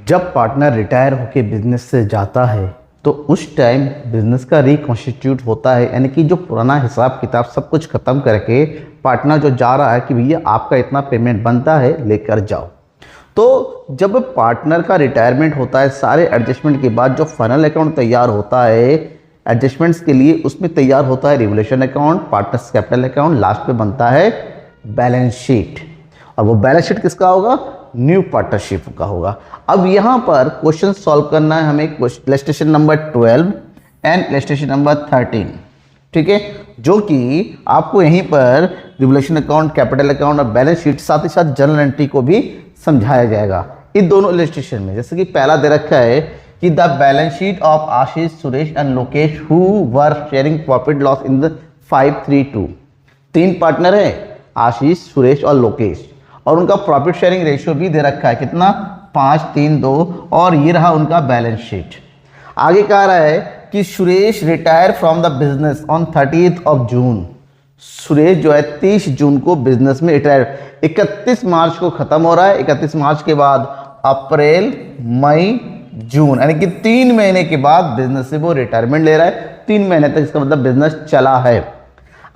जब partner retire होकर business से जाता है तो उस टाइम बिजनेस का रिकॉन्स्टिट्यूट होता है, यानी कि जो पुराना हिसाब किताब सब कुछ ख़त्म करके पार्टनर जो जा रहा है कि भैया आपका इतना पेमेंट बनता है लेकर जाओ। तो जब पार्टनर का रिटायरमेंट होता है, सारे एडजस्टमेंट के बाद जो फाइनल अकाउंट तैयार होता है एडजस्टमेंट्स के लिए, उसमें तैयार होता है revolution account, partners capital account, last पे बनता है बैलेंस शीट। और वो बैलेंस शीट किसका होगा? न्यू पार्टनरशिप का होगा। अब यहाँ पर क्वेश्चन सॉल्व करना है हमें, illustration number 12 and illustration number 13, ठीक है, जो कि आपको यहीं per revolution account, capital account और बैलेंस शीट, साथ ही साथ जर्नल एंट्री को भी समझाया जाएगा इन दोनों इलस्ट्रेशन में। जैसे कि पहला दे रखा है कि the balance sheet of Ashish, Suresh and Lokesh who were sharing profit loss in the 5-3-2। 3 partner है, आशीष, सुरेश और लोकेश, और उनका प्रॉफिट शेयरिंग रेशियो भी दे रखा है कितना? 5-3-2, और ये रहा उनका बैलेंस शीट। आगे कह रहा है कि Suresh retire from the business on 30th of June। Suresh जो है 30 जून को बिजनेस में रिटायर, 31 मार्च को खत्म हो रहा है। 31 मार्च के बाद अप्रैल, मई, जून, यानी कि 3 महीने के बाद बिजनेस से वो रिटायरमेंट ले रहा है। 3 महीने तक इसका मतलब बिजनेस चला है।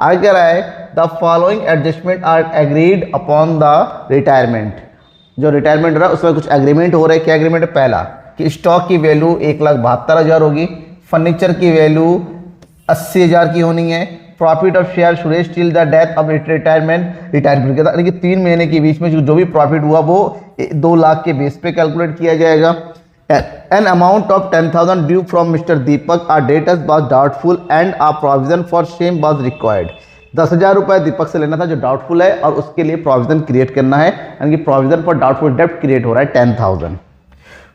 आगे कह रहा है the following adjustment are agreed upon the retirement. जो रिटायरमेंट हो रहा है उसमें कुछ एग्रीमेंट हो रहा है। क्या एग्रीमेंट है? पहला कि स्टॉक की वैल्यू 1,72,000 होगी, फर्नीचर की वैल्यू 80,000 की होनी है, profit of share Suresh till the death of retirement, retirement यानी कि 3 महीने के बीच में जो भी प्रॉफिट हुआ वो 2 लाख के बेस पे कैलकुलेट किया जाएगा। An amount of 10,000 due from Mr. Deepak, our debtors was doubtful and a provision for same was required। 10,000 रुपये दीपक से लेना था जो डाउटफुल है, और उसके लिए प्रोविजन क्रिएट करना है, यानी कि प्रोविजन फॉर डाउटफुल डेब्ट क्रिएट हो रहा है 10,000।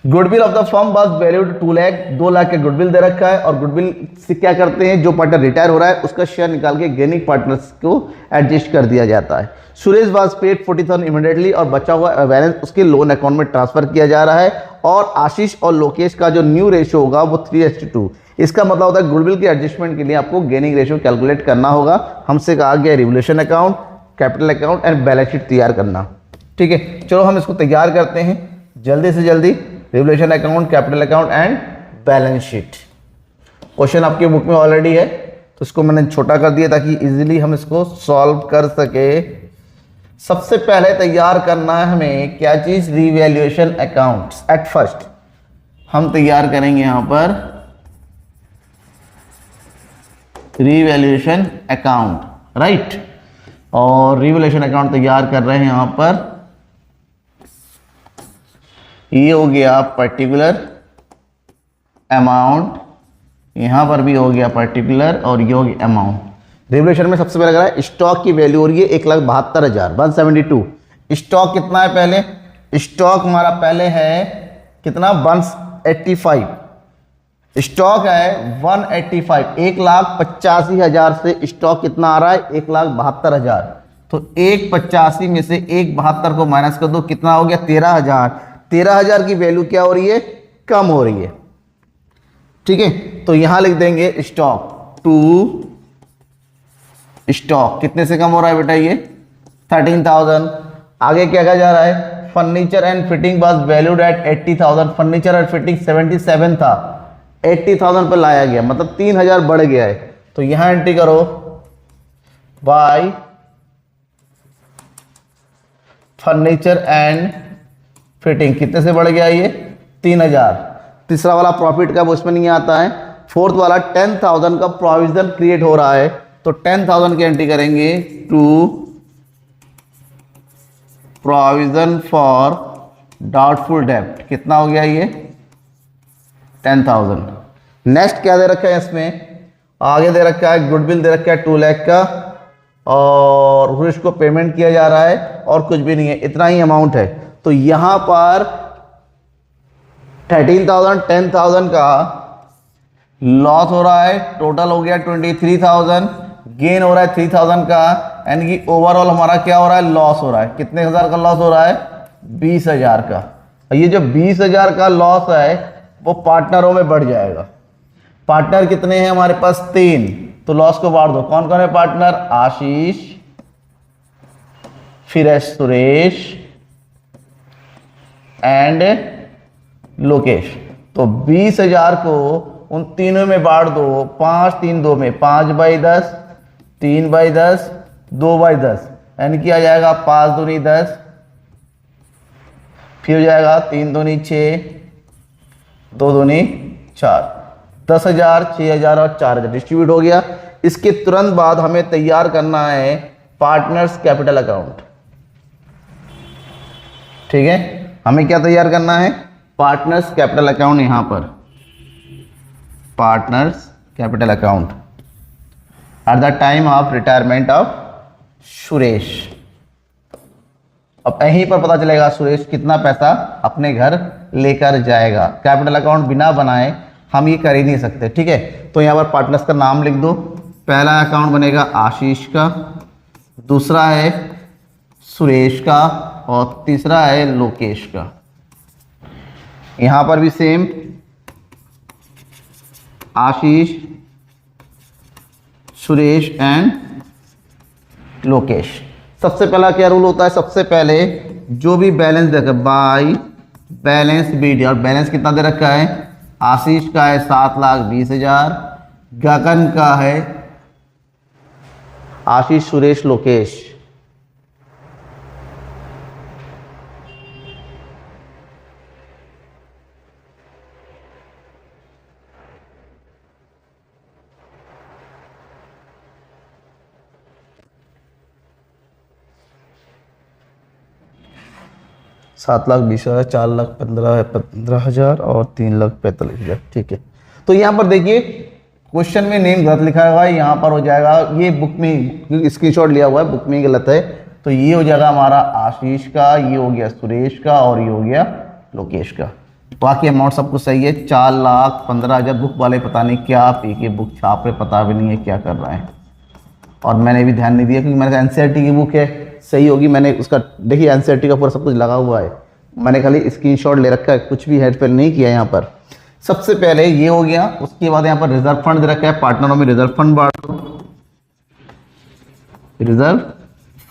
Goodwill of the firm was valued 2 lakh, 2 lakh के गुडविल दे रखा है। और गुडविल से क्या करते हैं, जो पार्टनर रिटायर हो रहा है उसका शेयर निकाल के गेनिंग पार्टनर्स को एडजस्ट कर दिया जाता है। सुरेश वाज पेड 40,000 इमीडिएटली, और बचा हुआ बैलेंस उसके लोन अकाउंट में ट्रांसफर किया जा रहा है। और आशीष और लोकेश का जो न्यू रेशियो होगा वो 3:2। इसका मतलब होता है गुडविल के एडजस्टमेंट के लिए आपको गेनिंग रेशियो कैलकुलेट करना होगा। हमसे कहा गया revolution account, capital account and balance sheet तैयार करना, ठीक है। चलो हम इसको तैयार करते हैं जल्दी से जल्दी। Revolution account, capital account and balance sheet. Question आपके बुक में ऑलरेडी है, तो इसको मैंने छोटा कर दिया ताकि इजीली हम इसको सॉल्व कर सके। सबसे पहले तैयार करना है हमें क्या चीज? Revaluation accounts. एट फर्स्ट हम तैयार करेंगे यहां पर रिवैल्यूएशन अकाउंट, राइट। और रिवैल्यूएशन अकाउंट तैयार कर रहे हैं यहां पर। ये हो गया पर्टिकुलर अमाउंट, यहां पर भी हो गया पर्टिकुलर, और ये हो गया अमाउंट। रिवैल्यूएशन में सबसे पहले करा स्टॉक की वैल्यू हो रही है 1,72,000, 172। स्टॉक कितना है? पहले स्टॉक हमारा पहले है कितना? 185। स्टॉक है 185, 1,85,000 से स्टॉक कितना आ रहा है? 1,72,000। तो 185 में से 172 को माइनस कर दो, कितना हो गया? 13,000। 13,000 की वैल्यू क्या हो रही है? कम हो रही है, ठीक है। तो यहां लिख देंगे स्टॉक टू, स्टॉक कितने से कम हो रहा है बेटा? ये 13,000। आगे क्या कहा जा रहा है? Furniture and fitting was valued at 80,000। Furniture and fitting 77 था, 80,000 पर लाया गया, मतलब 3,000 बढ़ गया है। तो यहां एंट्री करो बाय फर्नीचर एंड फिटिंग, कितने से बढ़ गया ये? 3,000। तीसरा वाला प्रॉफिट का वो इसमें नहीं आता है। फोर्थ वाला 10,000 का प्रोविजन क्रिएट हो रहा है, तो 10,000 की एंट्री करेंगे टू प्रोविजन फॉर डाउटफुल डेब्ट। कितना हो गया ये? 10,000। नेक्स्ट क्या दे रखा है इसमें? आगे दे रखा है गुडविल दे रखा है 2 लाख का, और फिर इसको पेमेंट किया जा रहा है, और कुछ भी नहीं है, इतना ही अमाउंट है। तो यहां पर 13,000, 10,000 का लॉस हो रहा है, टोटल हो गया 23,000, गेन हो रहा है 3,000 का, यानी कि ओवरऑल हमारा क्या हो रहा है? लॉस हो रहा है। कितने हजार का लॉस हो रहा है? 20,000 का। और ये जो 20,000 का लॉस है वो पार्टनरों में बढ़ जाएगा। पार्टनर कितने हैं हमारे पास? 3, तो लॉस को बांट दो। कौन कौन है पार्टनर? आशीष, फिर है सुरेश एंड लोकेश। तो 20,000 को उन तीनों में बांट दो, 5 3 2 में, 5/10, 3/10, 2/10, यानी कि आ जाएगा 5 दूनी 10, फिर हो जाएगा 3 दूनी 6, 2 दूनी 4, 10,000, 6,000 और 4,000 डिस्ट्रीब्यूट हो गया। इसके तुरंत बाद हमें तैयार करना है पार्टनर्स कैपिटल अकाउंट। ठीक है, हमें क्या तैयार करना है? Partners capital account. यहां पर partners capital account at the time of retirement of Suresh. अब यहीं पर पता चलेगा सुरेश कितना पैसा अपने घर लेकर जाएगा। कैपिटल अकाउंट बिना बनाए हम ये कर ही नहीं सकते। ठीक है, तो यहाँ पर पार्टनर्स का नाम लिख दो। पहला अकाउंट बनेगा आशीष का, दूसरा है सुरेश का और तीसरा है लोकेश का। यहाँ पर भी same, Ashish, Suresh and Lokesh. सबसे पहला क्या रूल होता है? सबसे पहले जो भी बैलेंस देखा बाय बैलेंस बीडी, और बैलेंस कितना दे रखा है? आशीष का है 7,20,000, गगन का है आशीष, सुरेश, लोकेश। $7,20,000, 4,15,000 और 3,45,000। ठीक है, तो यहाँ पर देखिए क्वेश्चन में नेम गलत लिखा हुआ है, यहाँ पर हो जाएगा ये बुक में स्क्रीनशॉट लिया हुआ है, बुक में गलत है। तो ये हो जाएगा हमारा आशीष का, ये हो गया सुरेश का और ये हो गया लोकेश का। बाकी अमाउंट सब कुछ सही है। 4,15,000। बुक वाले पता नहीं क्या पी के बुक छाप रहे, पता भी नहीं है क्या कर रहे हैं, और मैंने भी ध्यान नहीं दिया क्योंकि मैंने एनसीईआरटी की बुक है, सही होगी। मैंने उसका देखिए एनसीईआरटी का पूरा सब कुछ लगा हुआ है, मैंने खाली स्क्रीनशॉट ले रखा है, कुछ भी हेड फेल नहीं किया यहाँ पर। सबसे पहले ये हो गया, उसके बाद यहाँ पर रिजर्व फंड दे रखा है, पार्टनरों में रिजर्व फंड बांटो। रिजर्व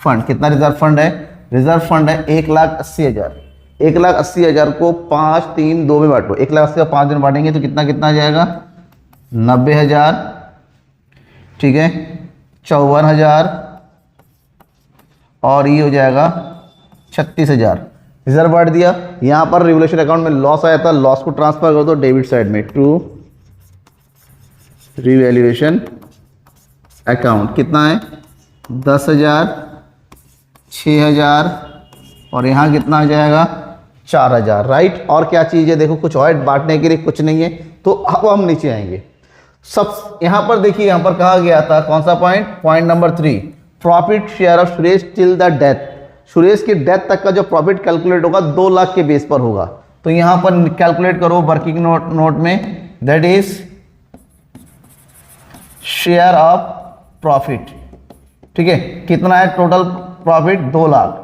फंड कितना रिजर्व फंड है? रिजर्व फंड है 1,80,000। 1,80,000 को 5 3 2 में बांटो। 1,80,000 को 5 में बांटेंगे तो कितना कितना आ जाएगा? 90,000। ठीक है, 54,000 और ये हो जाएगा 36,000। रिजर्व बांट दिया। यहाँ पर रिवोल्यूशन अकाउंट में लॉस आया था, लॉस को ट्रांसफर कर दो डेबिट साइड में टू रिवैल्यूएशन अकाउंट। कितना है? 10,000, 6,000 और यहाँ कितना आ जाएगा? 4,000। राइट, और क्या चीज़ है? देखो कुछ और बांटने के लिए कुछ नहीं है। तो अब हम नीचे आएंगे। सब यहाँ पर देखिए, यहाँ पर कहा गया था कौन सा point? Point number 3, profit share of Suresh till the death. Suresh की डेथ तक का जो प्रॉफिट कैलकुलेट होगा 2 लाख के बेस पर होगा। तो यहां पर कैलकुलेट करो वर्किंग नोट में, that is share of profit. ठीक है, कितना है टोटल प्रॉफिट? 2 लाख।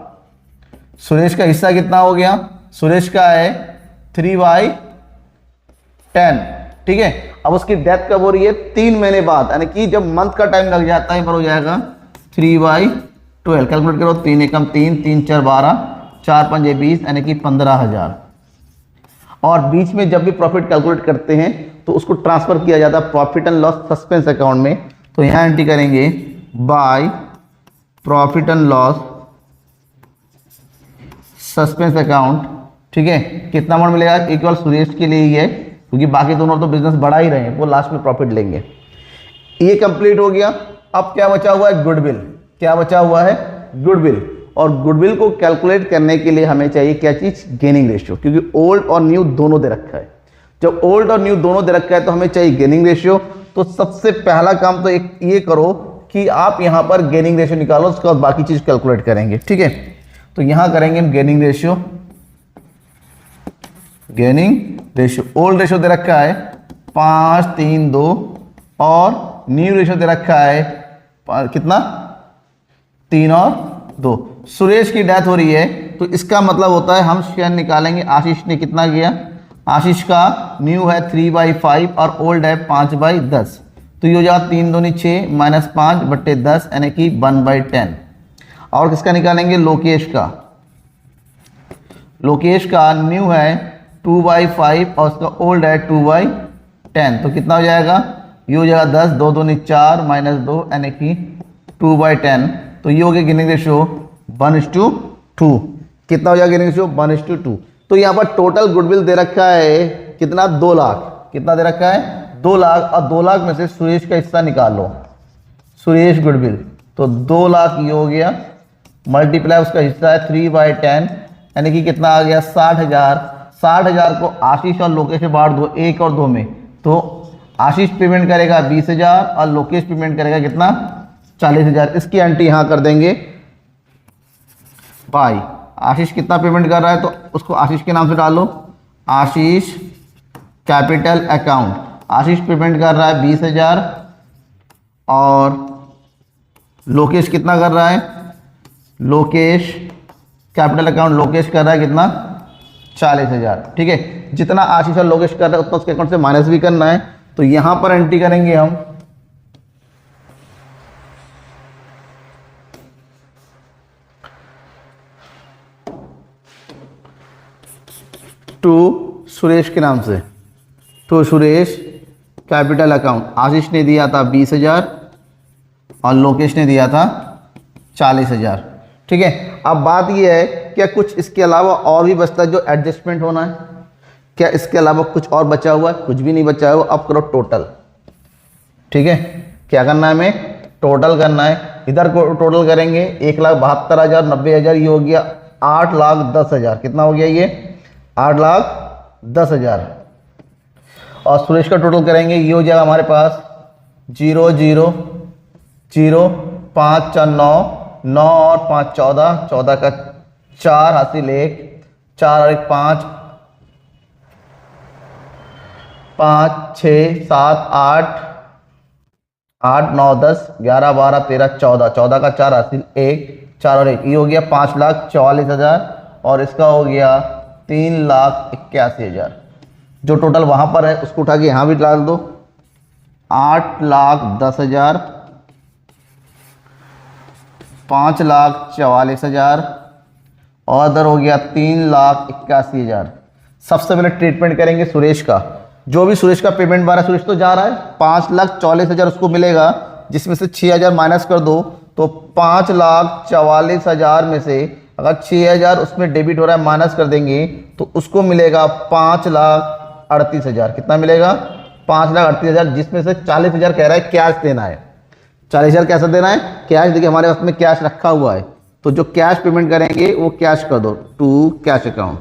सुरेश का हिस्सा कितना हो गया? सुरेश का है 3/10। ठीक है, अब उसकी डेथ कब हो रही है? 3 महीने बाद, यानी कि जब मंथ का टाइम लग जाता है पर हो जाएगा 3/12। कैलकुलेट करो, 3 एकम 3, 3 4 12, 4 5 20, यानी कि 15,000। और बीच में जब भी प्रॉफिट कैलकुलेट करते हैं तो उसको ट्रांसफर किया जाता है profit and loss suspense account में। तो यहाँ एंट्री करेंगे by profit and loss suspense account. ठीक है, कितना अमाउंट मिलेगा? इक्वल सुरेश के लिए ही है क्योंकि बाकी दोनों तो बिजनेस बढ़ा ही रहे हैं, वो लास्ट में प्रॉफिट लेंगे। ये कंप्लीट हो गया। अब क्या बचा हुआ है? गुडविल। क्या बचा हुआ है? गुडविल। और गुडविल को कैलकुलेट करने के लिए हमें चाहिए क्या चीज? गेनिंग रेशियो, क्योंकि ओल्ड और न्यू दोनों दे रखा है। जब ओल्ड और न्यू दोनों दे रखा है तो हमें चाहिए गेनिंग रेशियो। तो सबसे पहला काम तो एक ये करो कि आप यहां पर गेनिंग रेशियो निकालो, उसके बाद बाकी चीज कैलकुलेट करेंगे। ठीक है, तो यहां करेंगे हम gaining ratio. Gaining ratio, old ratio दे रखा है 5 3 2 और न्यू रेशियो दे रखा है कितना? 3 और 2। सुरेश की डेथ हो रही है तो इसका मतलब होता है हम शेयर निकालेंगे। आशीष ने कितना किया? आशीष का न्यू है 3/5 और ओल्ड है 5/10। तो ये हो जाएगा 3 दूनी 6 माइनस 5/10 यानी कि 1/10। और किसका निकालेंगे? लोकेश का। लोकेश का न्यू है 2/5 और उसका ओल्ड है 2/10, तो कितना हो जाएगा, ये हो जाएगा 10, 2 2 4 -2 यानी कि 2/10, तो ये हो गया गिनिंग रेशियो 1:2। कितना हो जाएगा गिनिंग रेशियो 1:2। तो यहाँ पर टोटल गुडविल दे रखा है कितना, 2 लाख। कितना दे रखा है, 2 लाख, और 2 लाख में से सुरेश का हिस्सा निकाल लो, सुरेश गुडविल, तो 2 लाख ये हो गया, मल्टीप्लाई उसका हिस्सा है 3/10 यानी कि कितना आ गया 60,000। 60,000 को आशीष और लोकेश में बांट दो, 1 और 2 में, तो आशीष पेमेंट करेगा 20,000 और लोकेश पेमेंट करेगा कितना 40,000। इसकी एंट्री यहाँ कर देंगे भाई, आशीष कितना पेमेंट कर रहा है तो उसको आशीष के नाम से डालो, आशीष कैपिटल अकाउंट, आशीष पेमेंट कर रहा है 20,000 और लोकेश कितना कर रहा है, लोकेश कैपिटल अकाउंट लोकेश कर रहा है कितना 40,000। ठीक है, जितना आशीष और लोकेश कर रहा है उतना उसके अकाउंट से माइनस भी करना है, तो यहां पर एंट्री करेंगे हम 2 सुरेश के नाम से, तो सुरेश कैपिटल अकाउंट, आशीष ने दिया था 20,000 और लोकेश ने दिया था 40,000। ठीक है, अब बात यह है क्या कुछ इसके अलावा और भी बचता है जो एडजस्टमेंट होना है, क्या इसके अलावा कुछ और बचा हुआ है, कुछ भी नहीं बचा हुआ। अब करो टोटल। ठीक है, क्या करना है, हमें टोटल करना है। इधर को टोटल करेंगे 1,72,000 90,000, ये हो गया 8,10,000। कितना हो गया ये 8,10,000। और सुरेश का टोटल करेंगे, ये हो जाएगा हमारे पास 0 0 0 5 4 9 9 और 5 14, 14 का 4 हासिल 1, 4 और 1 5 5 6 7 8 8 9 10 11 12 13 14, 14 का 4 हासिल 1, 4 और 1, ये हो गया 5,44,000 और इसका हो गया 3,81,000। जो टोटल वहां पर है उसको उठा के यहां भी डाल दो, 8,10,000 5,44,000 और इधर हो गया 3,81,000। सबसे पहले ट्रीटमेंट करेंगे सुरेश का, जो भी सुरेश का पेमेंट बारह, सुरेश तो जा रहा है 5,44,000 उसको मिलेगा, जिसमें से 6,000 माइनस कर दो तो 5,44,000 में से अगर 6,000 उसमें डेबिट हो रहा है माइनस कर देंगे तो उसको मिलेगा 5,38,000। कितना मिलेगा 5,38,000, जिसमें से 40,000 कह रहा है कैश देना है। 40,000 कैसे देना है, कैश। देखिए हमारे पास में कैश रखा हुआ है, तो जो कैश पेमेंट करेंगे वो कैश कर दो, टू कैश अकाउंट।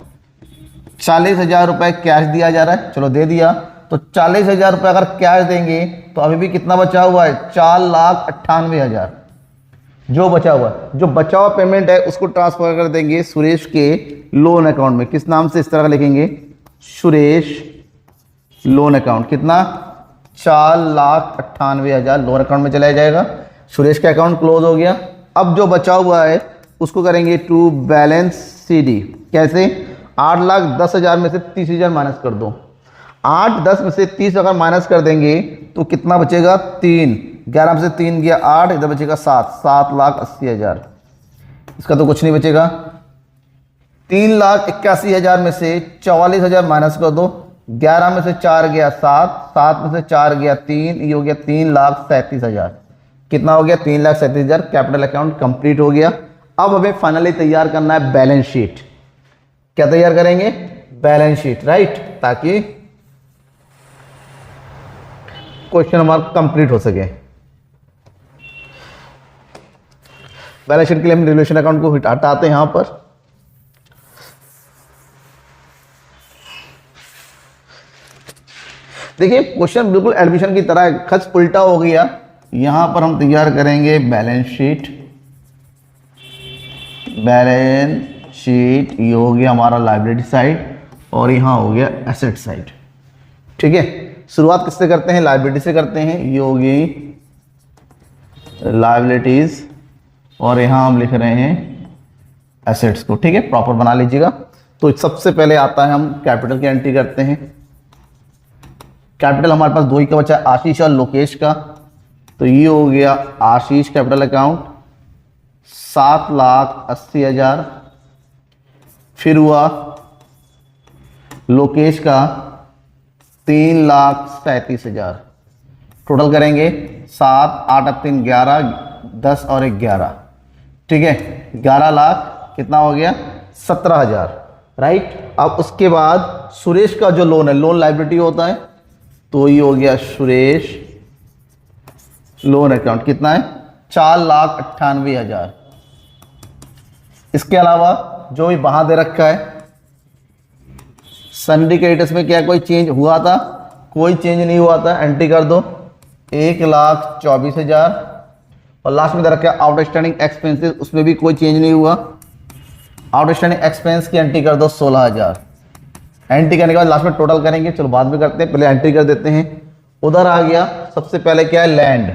40,000 रुपये कैश दिया जा रहा है, चलो दे दिया। तो 40,000 रुपये अगर कैश देंगे तो अभी भी कितना बचा हुआ है 4,98,000 जो बचा हुआ है। जो बचा हुआ पेमेंट है उसको ट्रांसफर कर देंगे सुरेश के लोन अकाउंट में। किस नाम से, इस तरह लिखेंगे सुरेश लोन अकाउंट। कितना 4,98,000 लोन अकाउंट में चला जाएगा। सुरेश का अकाउंट क्लोज हो गया। अब जो बचा हुआ है उसको करेंगे टू बैलेंस CD। कैसे, 8,10,000 में से 30,000 माइनस कर दो। 8,10 में से 30 अगर माइनस कर देंगे तो कितना बचेगा 3, 11 में से 3 गया 8, इधर बचेगा 7, 7,80,000। इसका तो कुछ नहीं बचेगा। 3,81,000 में से 44,000 माइनस कर दो, 11 में से 4 गया 7, 7 में से 4 गया 3, ये हो गया 3,37,000। कितना हो गया 3,37,000। कैपिटल अकाउंट कंप्लीट हो गया। अब हमें फाइनली तैयार करना है बैलेंस शीट। क्या तैयार करेंगे, बैलेंस शीट, राइट, ताकि क्वेश्चन हमारा कंप्लीट हो सके। बैलेंस शीट के लिए हम रिलेशन अकाउंट को हटाते हैं यहां पर। देखिए क्वेश्चन बिल्कुल एडमिशन की तरह है, खच उल्टा हो गया। यहां पर हम तैयार करेंगे बैलेंस शीट। बैलेंस शीट ये हो गया हमारा लाइबिलिटी साइड और यहाँ हो गया एसेट साइड। ठीक है, शुरुआत किससे करते हैं, लाइबिलिटी से करते हैं। ये होगी लाइबिलिटीज और यहाँ हम लिख रहे हैं एसेट्स को। ठीक है, प्रॉपर बना लीजिएगा। तो सबसे पहले आता है हम कैपिटल की एंट्री करते हैं। कैपिटल हमारे पास दो ही का बचा है, आशीष और लोकेश का। तो ये हो गया आशीष कैपिटल अकाउंट 7,80,000। फिर हुआ लोकेश का 3,37,000। टोटल करेंगे 7, 8 और 3 11, 10 और 1 11, ठीक है, 11 लाख कितना हो गया 17,000, राइट। अब उसके बाद सुरेश का जो लोन है, लोन लाइबिलिटी होता है, तो ये हो गया सुरेश लोन अकाउंट, कितना है 4,98,000। इसके अलावा जो भी वहां दे रखा है सन्डी क्रेडिटर्स में, क्या कोई चेंज हुआ था? कोई चेंज नहीं हुआ था, एंट्री कर दो 1,24,000। और लास्ट में दे रखा है आउटस्टैंडिंग एक्सपेंसेस, उसमें भी कोई चेंज नहीं हुआ। आउटस्टैंडिंग एक्सपेंस की एंट्री कर दो 16,000। एंट्री करने के बाद लास्ट में टोटल करेंगे, चलो बाद में करते हैं, पहले एंट्री कर देते हैं। उधर आ गया सबसे पहले क्या है, लैंड,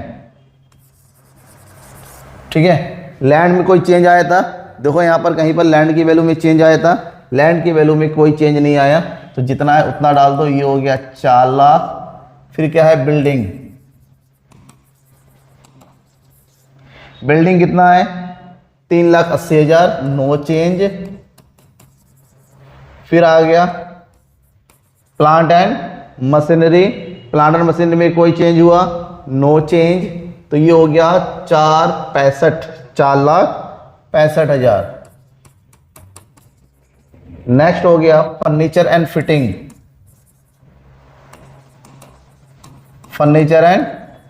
ठीक है। लैंड में कोई चेंज आया था? देखो यहां पर कहीं पर लैंड की वैल्यू में चेंज आया था, लैंड की वैल्यू में कोई चेंज नहीं आया, तो जितना है उतना डाल दो, ये हो गया 4 लाख। फिर क्या है, बिल्डिंग, बिल्डिंग कितना है 3,80,000, नो चेंज। फिर आ गया plant and machinery, plant and machinery में कोई चेंज हुआ? नो चेंज, तो ये हो गया 4,65,000। नेक्स्ट हो गया furniture and fitting, furniture and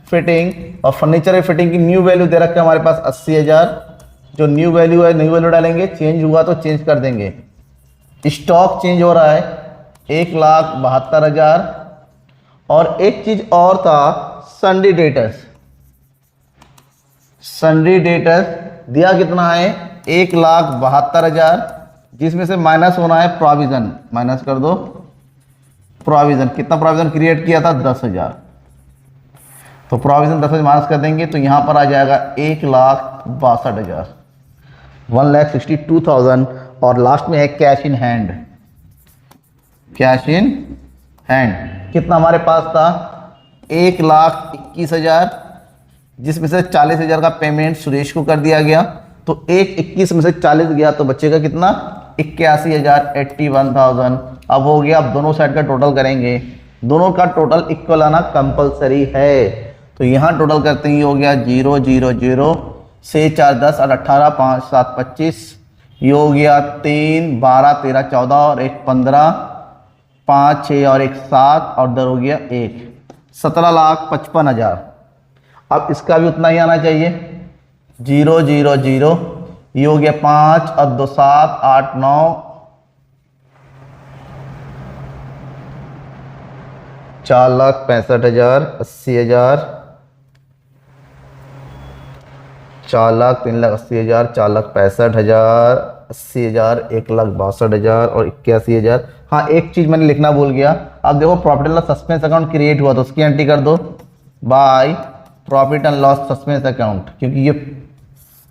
fitting, और फर्नीचर एंड फिटिंग की न्यू वैल्यू दे रखा है हमारे पास 80,000। जो न्यू वैल्यू है, न्यू वैल्यू डालेंगे, चेंज हुआ तो चेंज कर देंगे। स्टॉक चेंज हो रहा है 1,72,000। और एक चीज और था, सन्डी डेटर्स, सन्डी डेटर्स दिया कितना है 1,72,000, जिसमें से माइनस होना है प्रोविजन, माइनस कर दो प्रोविजन। कितना प्रोविजन क्रिएट किया था 10,000, तो प्रोविजन 10,000 माइनस कर देंगे, तो यहां पर आ जाएगा 1,62,000, 1,62,000। और लास्ट में है cash in hand, cash in hand कितना हमारे पास था 1,21,000, जिसमें से 40,000 का पेमेंट सुरेश को कर दिया गया, तो 1,21 में से 40 गया, तो बचेगा कितना 81,000, 81,000। अब हो गया, अब दोनों साइड का टोटल करेंगे, दोनों का टोटल इक्वल आना कंपलसरी है, तो यहाँ टोटल करते हैं, ये हो गया 0 0 0 से 4 10 और 18 5 7 25, ये हो गया 3 12 13 14 और 1 15, 5 6 और 1 7 और दर हो गया 1, 17,55,000। अब इसका भी उतना ही आना चाहिए, 0 0 0, ये हो गया 5 और 2 7 8 9, 4,65,000, 80,000, 4,00,000, 3,80,000, 4,65,000, 80,000, 1,62,000 और 81,000। हाँ, एक चीज मैंने लिखना भूल गया, अब देखो profit and loss suspense account create हुआ, तो उसकी एंट्री कर दो by profit and loss suspense account, क्योंकि ये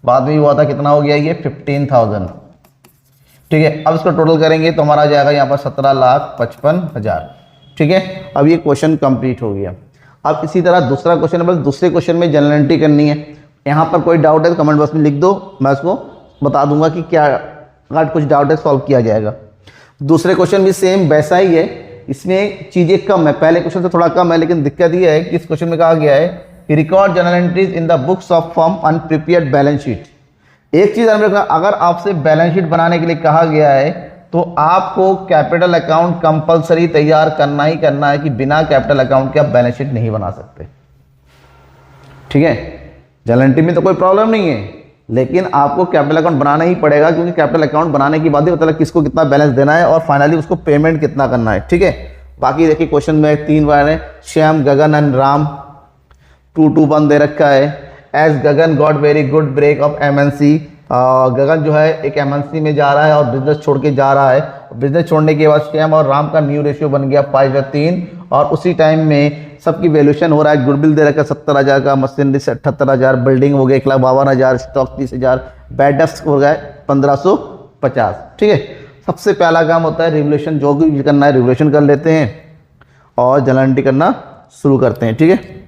बाद में हुआ था, कितना हो गया ये 15,000, ठीक है। अब इसको टोटल करेंगे तो हमारा आ जाएगा यहाँ पर 17,55,000, ठीक है। अब ये क्वेश्चन कंप्लीट हो गया। अब इसी तरह दूसरा क्वेश्चन, बस दूसरे क्वेश्चन में जनरल एंट्री करनी है। यहाँ पर कोई डाउट है तो कमेंट बॉक्स में लिख दो, मैं उसको बता दूंगा कि क्या, अगर कुछ डाउट है सॉल्व किया जाएगा। दूसरे क्वेश्चन भी सेम वैसा ही है, इसमें चीज़ें कम है, पहले क्वेश्चन से थोड़ा कम है, लेकिन दिक्कत ये है कि इस क्वेश्चन में कहा गया है कि record general entries in the books of firm अनप्रिपेयर्ड balance sheet. एक चीज़ हमने कहा, अगर आपसे बैलेंस शीट बनाने के लिए कहा गया है तो आपको कैपिटल अकाउंट कंपलसरी तैयार करना ही करना है, कि बिना कैपिटल अकाउंट के आप बैलेंस शीट नहीं बना सकते, ठीक है। जनरल एंट्री में तो कोई प्रॉब्लम नहीं है, लेकिन आपको कैपिटल अकाउंट बनाना ही पड़ेगा, क्योंकि कैपिटल अकाउंट बनाने के बाद ही पता लगे किसको कितना बैलेंस देना है और फाइनली उसको पेमेंट कितना करना है, ठीक है। बाकी देखिए क्वेश्चन में 3 बार है, श्याम गगन एंड राम 2-2-1 दे रखा है। As Gagan got very good break of MNC, Gagan जो है एक एमएनसी में जा रहा है और बिजनेस छोड़ के जा रहा है, बिजनेस छोड़ने के बाद श्याम और राम का न्यू रेशियो बन गया 5:3, और उसी टाइम में सबकी वैल्यूएशन हो रहा है, गुडविल दे रखा 70,000 का, मशीनरी से 78,000, बिल्डिंग हो गया 1,52,000, स्टॉक 30,000, बैड डेब्ट्स हो गए 1,550, ठीक है। सबसे पहला काम होता है रिवोल्यूशन, जो भी करना है रिवोल्यूशन कर लेते हैं और जनरल एंट्री करना शुरू करते हैं, ठीक है।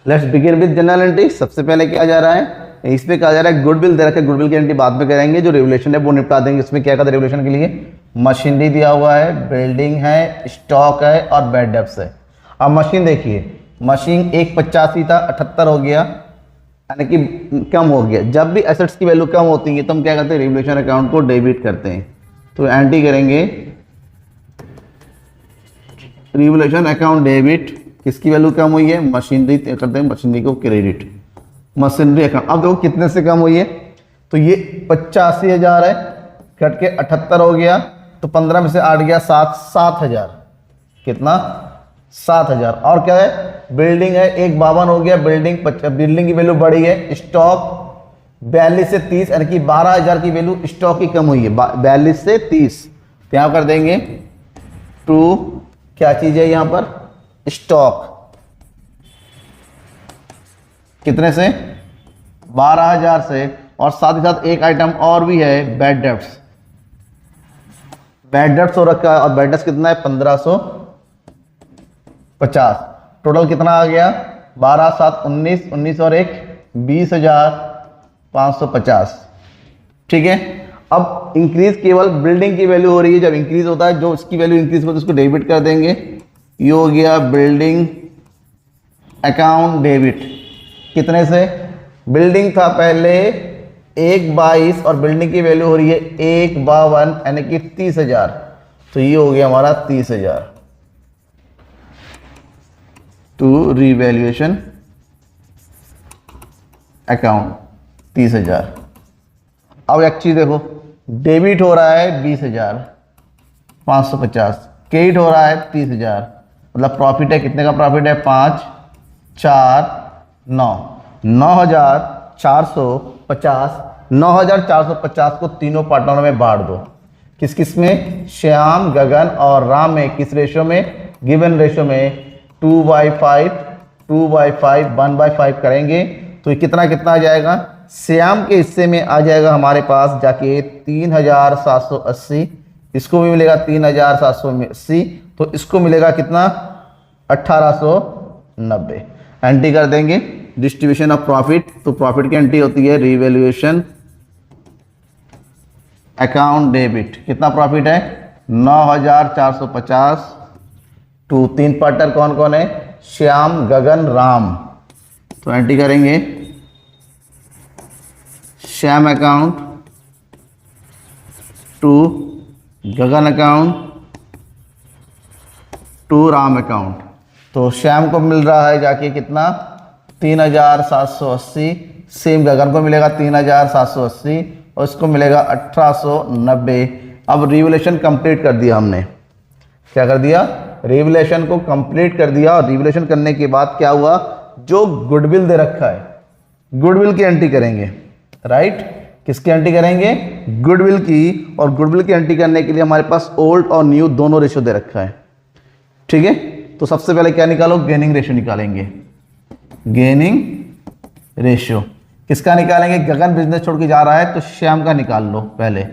Let's begin with general entry. सबसे पहले क्या जा रहा है, इस पे कहा जा रहा है गुडविल दे रखा है, गुडविल की एंट्री बाद में करेंगे, जो रेगुलेशन है वो निपटा देंगे। इसमें क्या कहते हैं रेगुलेशन के लिए, मशीनरी दिया हुआ है, बिल्डिंग है, स्टॉक है और बैड डेब्ट्स है। अब मशीन देखिए, मशीन 185 था 78 हो गया, यानी कि कम हो गया। जब भी एसेट्स की वैल्यू कम होती है तो हम क्या करते हैं, रेगुलेशन अकाउंट को डेबिट करते हैं। तो एंट्री करेंगे रेगुलेशन अकाउंट डेबिट, किसकी वैल्यू कम हुई है, मशीनरी, करते हैं मशीनरी को क्रेडिट, मशीनरी अकाउंट। अब देखो कितने से कम हुई है, तो ये 85,000 है, कट के 78 हो गया, तो 15 में से 8 गया 7,000, कितना 7,000। और क्या है, बिल्डिंग है 152 हो गया, बिल्डिंग की वैल्यू बढ़ी है। स्टॉक 42 से 30, यानी कि 12,000 की वैल्यू स्टॉक की कम हुई है, 42 से 30। तो यहाँ कर देंगे टू, क्या चीज है यहाँ पर, स्टॉक, कितने से 12,000 से। और साथ ही साथ एक आइटम और भी है, बैड डेब्ट्स, बैड डेब्ट्स हो रखा है, और बैड डेब्ट्स कितना है 1550। टोटल कितना आ गया, 12 7 19, 19 और 1 20,550। ठीक है। अब इंक्रीज केवल बिल्डिंग की वैल्यू हो रही है, जब इंक्रीज होता है जो इसकी वैल्यू इंक्रीज होती है उसको डेबिट कर देंगे। ये हो गया बिल्डिंग अकाउंट डेबिट, कितने से, बिल्डिंग था पहले 122 और बिल्डिंग की वैल्यू हो रही है 152, यानी कि 30,000। तो ये हो गया हमारा 30,000 टू रिवैल्यूएशन अकाउंट 30,000। अब एक चीज देखो, डेबिट हो रहा है 20,550, क्रेडिट हो रहा है 30,000, मतलब प्रॉफिट है, कितने का प्रॉफिट है, 5 4 9, 9,450। 9,450 को तीनों पार्टनरों में बांट दो, किस किस में, श्याम, गगन और राम में। किस रेशो में, गिवन रेशो में 2/5 2/5 1/5 करेंगे। तो ये कितना कितना आ जाएगा, श्याम के हिस्से में आ जाएगा हमारे पास जाके 3,780, इसको भी मिलेगा 3,780, तो इसको मिलेगा कितना 1,890। एंट्री कर देंगे डिस्ट्रीब्यूशन ऑफ प्रॉफिट। तो प्रॉफिट की एंट्री होती है रिवैल्यूएशन अकाउंट डेबिट, कितना प्रॉफिट है 9,450 टू, तीन पार्टनर कौन कौन है, श्याम, गगन, राम। तो एंट्री करेंगे Shyam account to Gagan account to Ram account. तो श्याम को मिल रहा है जाके कितना 3,780, सेम गगन को मिलेगा 3,780 और इसको मिलेगा 1,890। अब रिवैल्यूएशन कंप्लीट कर दिया हमने, क्या कर दिया, रिवैल्यूएशन को कंप्लीट कर दिया। और रिवैल्यूएशन करने के बाद क्या हुआ, जो गुडविल दे रखा है, गुडविल की एंट्री करेंगे, राइट। किसकी एंट्री करेंगे, गुडविल की। और गुडविल की एंट्री करने के लिए हमारे पास ओल्ड और न्यू दोनों रेशो दे रखा है, ठीक है। तो सबसे पहले क्या निकालो, गेनिंग रेशो निकालेंगे। गेनिंग रेशो किसका निकालेंगे, गगन बिजनेस छोड़ के जा रहा है तो श्याम का निकाल लो पहले।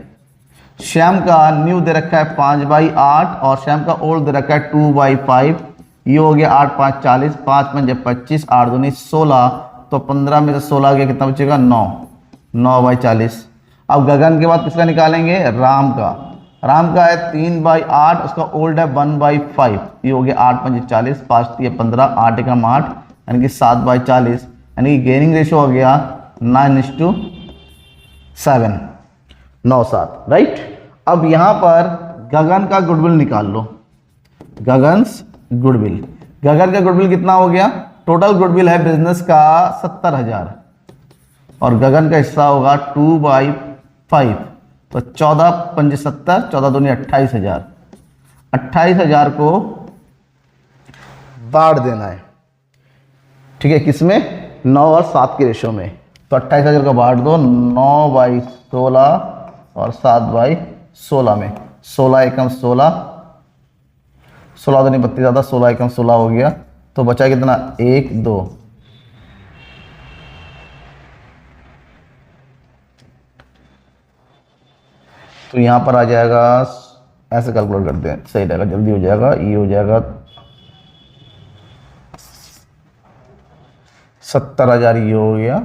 श्याम का न्यू दे रखा है 5/8 और श्याम का ओल्ड दे रखा है 2/5। ये हो गया 8 5 40, 5 5 25, 8 दूनी 16, तो 15 में से 16 गया, कितना बचेगा 9, 9/40। अब गगन के बाद किसका निकालेंगे, राम का। राम का है 3/8, उसका ओल्ड है 1/5। ये हो गया 8 5 40, 5 3 15, 8 एकम 8, यानी कि 7/40, यानी कि गेनिंग रेशो हो गया 9:7, 9/7, राइट। अब यहाँ पर गगन का गुडविल निकाल लो, गगन्स गुडविल। गगन का गुडविल कितना हो गया, टोटल गुडविल है बिजनेस का 70,000 और गगन का हिस्सा होगा 2/5, तो 14 5 70, 14 दूनी 28,000। 28,000 को बांट देना है, ठीक है, किसमें, 9 और 7 के रेशो में। तो 28,000 को बांट दो 9/16 और 7/16 में। 16 एकम 16, 16 दूनी 32, ज़्यादा 16 एकम 16 हो गया, तो बचा कितना 1 2। तो यहाँ पर आ जाएगा, ऐसे कैलकुलेट करते हैं, सही रहेगा, जल्दी हो जाएगा। ये हो जाएगा 70,000 ये हो गया,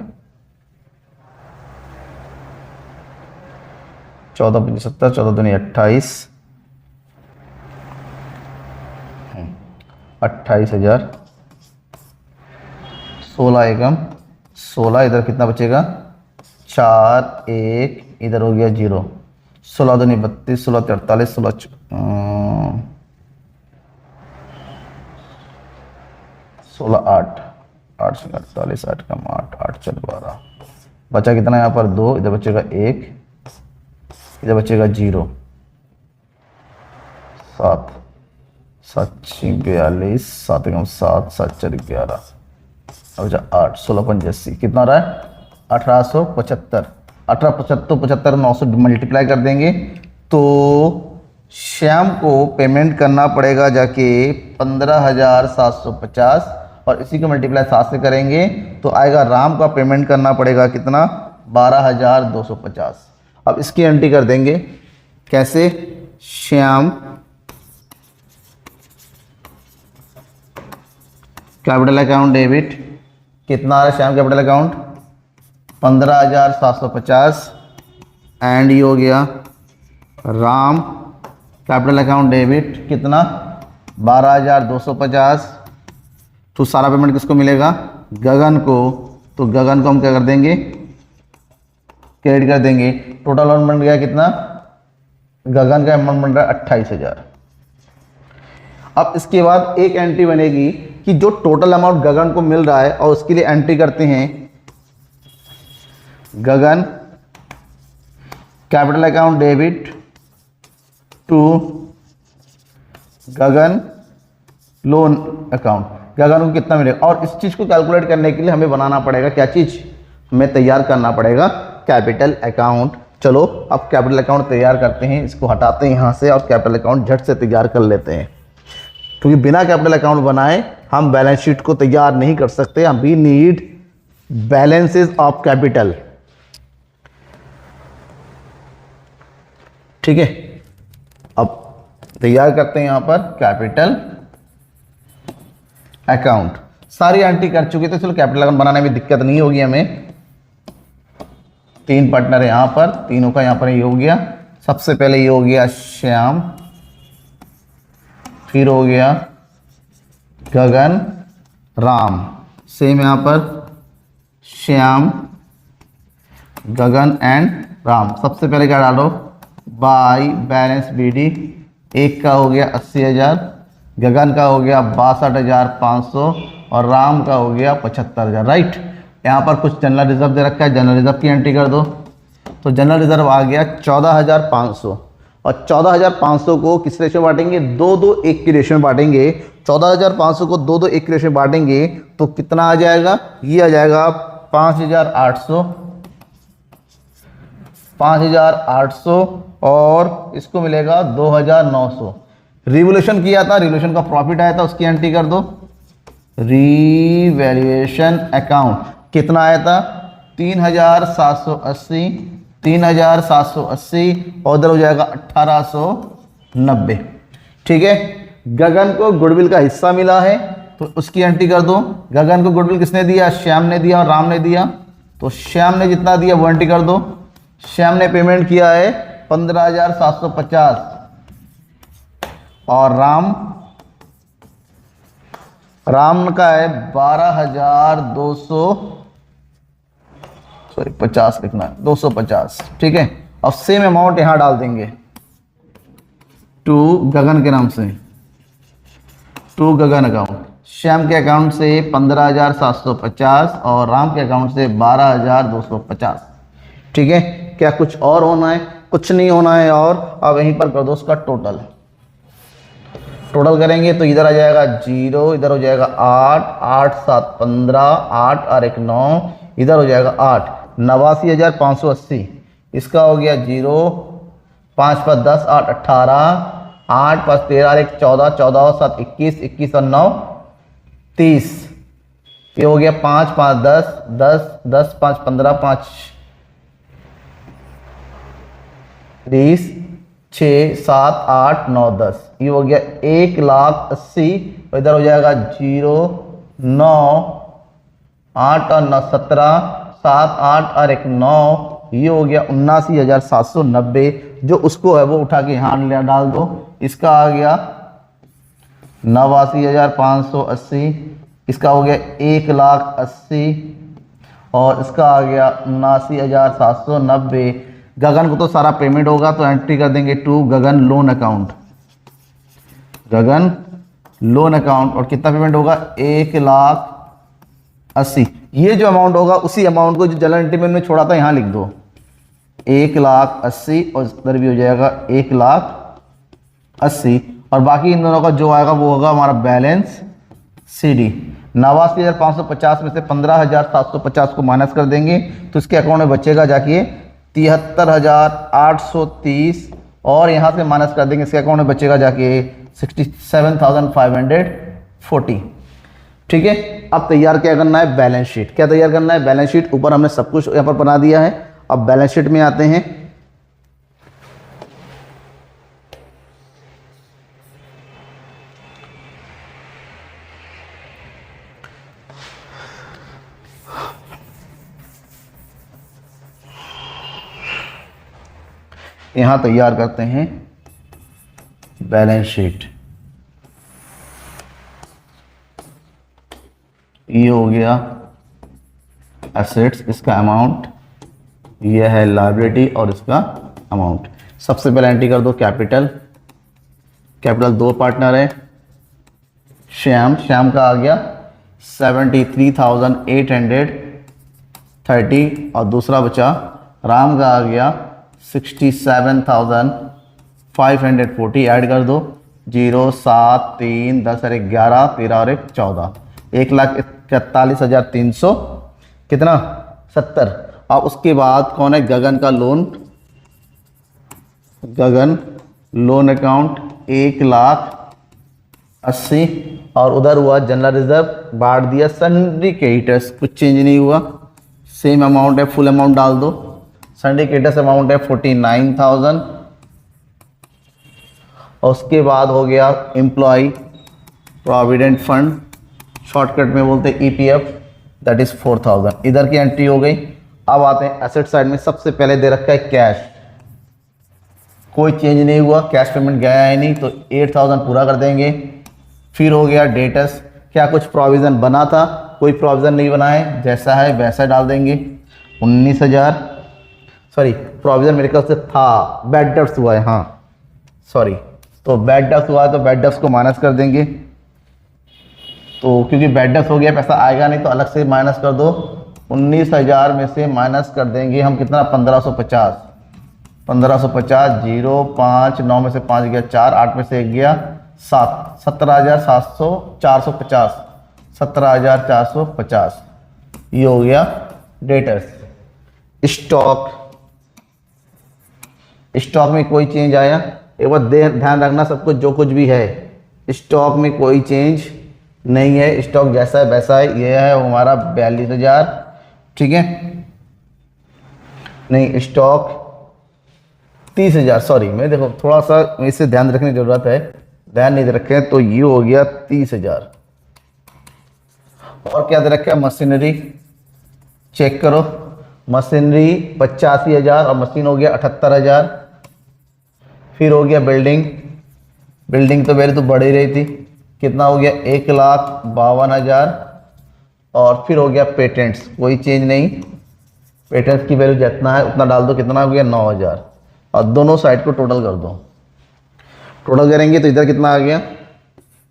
14×5 = 70, 14×2 = 28, 28,000, 16 एकम 16, इधर कितना बचेगा 4, 1 इधर हो गया 0, 16×2 = 32, 16×3 = 48, 16, 8, 8 से 48, 8 कम 8, 8 4 12, बचा कितना यहाँ पर 2, इधर बचेगा 1, इधर बचेगा 0, 7, 7 6 42, 7 कम 7, 7 4 11, बचा 8, 16 85, कितना रहा है 1875, 1875, 900 मल्टीप्लाई कर देंगे तो श्याम को पेमेंट करना पड़ेगा जाके 15,750, और इसी को मल्टीप्लाई 7 से करेंगे तो आएगा राम का पेमेंट करना पड़ेगा कितना 12,250। अब इसकी एंट्री कर देंगे कैसे, श्याम कैपिटल अकाउंट डेबिट, कितना आ रहा है श्याम कैपिटल अकाउंट 15,750, एंड ये हो गया राम कैपिटल अकाउंट डेबिट कितना 12,250। तो सारा पेमेंट किसको मिलेगा, गगन को, तो गगन को हम क्या कर देंगे, क्रेडिट कर देंगे। टोटल अमाउंट बन गया कितना, गगन का अमाउंट बन रहा है 28,000। अब इसके बाद एक एंट्री बनेगी कि जो टोटल अमाउंट गगन को मिल रहा है, और उसके लिए एंट्री करते हैं Gagan capital account debit to Gagan loan account, Gagan को कितना मिलेगा। और इस चीज़ को कैलकुलेट करने के लिए हमें बनाना पड़ेगा क्या चीज़, हमें तैयार करना पड़ेगा कैपिटल अकाउंट। चलो अब कैपिटल अकाउंट तैयार करते हैं, इसको हटाते हैं यहाँ से और कैपिटल अकाउंट झट से तैयार कर लेते हैं, क्योंकि बिना कैपिटल अकाउंट बनाए हम बैलेंस शीट को तैयार नहीं कर सकते। हम we need balances of capital, ठीक है। अब तैयार करते हैं यहाँ पर कैपिटल अकाउंट, सारी एंट्री कर चुके थे। चलो कैपिटल अकाउंट बनाने में दिक्कत नहीं होगी हमें, 3 पार्टनर है यहाँ पर, तीनों का यहाँ पर ये हो गया। सबसे पहले ये हो गया श्याम, फिर हो गया गगन, राम, सेम यहाँ पर श्याम, गगन एंड राम। सबसे पहले क्या डालो, बाई बैलेंस बीडी, एक का हो गया 80,000, गगन का हो गया 62,500 और राम का हो गया 75,000, राइट। यहाँ पर कुछ जनरल रिजर्व दे रखा है, जनरल रिजर्व की एंट्री कर दो। तो जनरल रिजर्व आ गया 14,500, और 14,500 को किस रेशो में बांटेंगे, 2-2-1 की रेशो में बांटेंगे। 14,500 को 2-2-1 की रेशो में बांटेंगे तो कितना आ जाएगा, ये आ जाएगा 5,800, 5,800 और इसको मिलेगा 2,900। रिवोल्यूशन किया था, रिवोल्यूशन का प्रॉफिट आया था, उसकी एंट्री कर दो। रीवैल्यूएशन अकाउंट कितना आया था, 3,780, 3,780 और उधर हो जाएगा 1,890, ठीक है। गगन को गुडविल का हिस्सा मिला है तो उसकी एंट्री कर दो। गगन को गुडविल किसने दिया, श्याम ने दिया और राम ने दिया, तो श्याम ने जितना दिया वो एंट्री कर दो। श्याम ने पेमेंट किया है 15,750 और राम का है 12,200, सॉरी 50 लिखना है, 250, ठीक है। अब सेम अमाउंट यहां डाल देंगे टू गगन के नाम से, टू गगन अकाउंट। श्याम के अकाउंट से 15,750 और राम के अकाउंट से 12,250, ठीक है। क्या कुछ और होना है, कुछ नहीं होना है। और अब यहीं पर कर दो उसका टोटल, टोटल करेंगे तो इधर आ जाएगा 0, इधर हो जाएगा 8, 8 7 15, 8 और 1 9, इधर हो जाएगा 8, 89,580। इसका हो गया 0, 5 5 10, 8 18, 8 5 13 और 1 14, 14 और 7 21, 21 और 9 30। ये हो गया 5 5 10, 10 10 5 15, 5 30, 6 7 8 9 10। ये हो गया 1,80,000 और इधर हो जाएगा 0 9 8 और 9 17, 7 8 और 1 9, ये हो गया 79,790। जो उसको है वो उठा के यहाँ डाल दो। इसका आ गया 89,580, इसका हो गया 1,80,000 और इसका आ गया 79,790। गगन को तो सारा पेमेंट होगा तो एंट्री कर देंगे to Gagan loan account, Gagan loan account. और कितना पेमेंट होगा 1,80,000। ये जो अमाउंट होगा उसी अमाउंट को जो जनरल एंट्री में छोड़ा था यहाँ लिख दो 1,80,000 और इधर भी हो जाएगा 1,80,000 और बाकी इन दोनों का जो आएगा वो होगा हमारा बैलेंस CD। 89,550 में से 15,750 को माइनस कर देंगे तो इसके अकाउंट में बचेगा जाके 73,830 और यहाँ से माइनस कर देंगे इसके अकाउंट में बचेगा जाके 67,540। ठीक है, अब तैयार क्या करना है, बैलेंस शीट। क्या तैयार करना है, बैलेंस शीट। ऊपर हमने सब कुछ यहाँ पर बना दिया है। अब बैलेंस शीट में आते हैं। यहां तैयार करते हैं बैलेंस शीट। ये हो गया एसेट्स, इसका अमाउंट, ये है लायबिलिटी और इसका अमाउंट। सबसे पहले एंट्री कर दो कैपिटल। कैपिटल दो पार्टनर है, श्याम का आ गया 73,830 और दूसरा बचा राम का आ गया 67,540। ऐड कर दो 0 7 3 10 और 1 11 13 और 1 14, 1,41,300 कितना 70। अब उसके बाद कौन है, गगन का लोन, गगन लोन अकाउंट 1,80,000 और उधर हुआ जनरल रिजर्व बांट दिया। सिंडिकेटर्स कुछ चेंज नहीं हुआ, सेम अमाउंट है, फुल अमाउंट डाल दो। सिंडिकेटर्स अमाउंट है 49,000 और उसके बाद हो गया एम्प्लॉय प्रोविडेंट फंड, शॉर्टकट में बोलते हैं EPF, दैट इज 4,000। इधर की एंट्री हो गई। अब आते हैं एसेट साइड में। सबसे पहले दे रखा है कैश, कोई चेंज नहीं हुआ, कैश पेमेंट गया है नहीं तो 8,000 पूरा कर देंगे। फिर हो गया डेटर्स, क्या कुछ प्रोविज़न बना था, कोई प्रोविज़न नहीं बना है, जैसा है वैसा डाल देंगे। 19,000, सॉरी प्रोविज़न मेरे ख्याल से था, बैड डेट्स हुआ है, हाँ सॉरी, तो बैड डेट्स हुआ है तो बैड डेट्स को माइनस कर देंगे। तो क्योंकि बैड डेट्स हो गया पैसा आएगा नहीं तो अलग से माइनस कर दो। 19,000 में से माइनस कर देंगे हम कितना 1550, 0 5 9 में से 5 गया 4, 8 में से 1 गया 7, 17,450, 17,450। ये हो गया डेटर्स। स्टॉक में कोई चेंज आया, एक बार ध्यान रखना सब कुछ जो कुछ भी है स्टॉक में कोई चेंज नहीं है, स्टॉक जैसा है वैसा है। ये है हमारा 42,000, ठीक है, नहीं स्टॉक 30,000, सॉरी मैं देखो थोड़ा सा इससे ध्यान रखने की जरूरत है, ध्यान नहीं दे रखे तो ये हो गया 30,000। और क्या दे रखा है, मशीनरी चेक करो, मशीनरी 85,000 और मशीन हो गया 78,000। फिर हो गया बिल्डिंग तो मेरी तो बढ़ ही रही थी, कितना हो गया 1,52,000। और फिर हो गया पेटेंट्स, कोई चेंज नहीं, पेटेंट्स की वैल्यू जितना है उतना डाल दो, कितना हो गया 9,000। और दोनों साइड को टोटल कर दो, टोटल करेंगे तो इधर कितना आ गया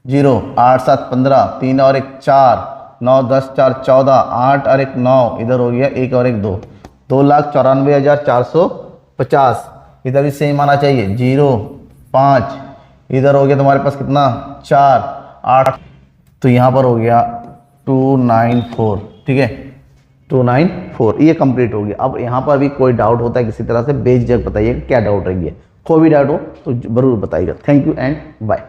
0 8 7 15, 3 और 1 4, 9 10 4 14, 8 और 1 9, इधर हो गया 1 और 1 2, 2,94,450। इधर भी सेम आना चाहिए 0 5, इधर हो गया तुम्हारे पास कितना 4 8, तो यहाँ पर हो गया 294, ठीक है 294। ये कंप्लीट हो गया। अब यहाँ पर भी कोई डाउट होता है किसी तरह से बेझिझक बताइएगा, क्या डाउट रही है, कोई भी डाउट हो तो जरूर बताइएगा। Thank you and bye.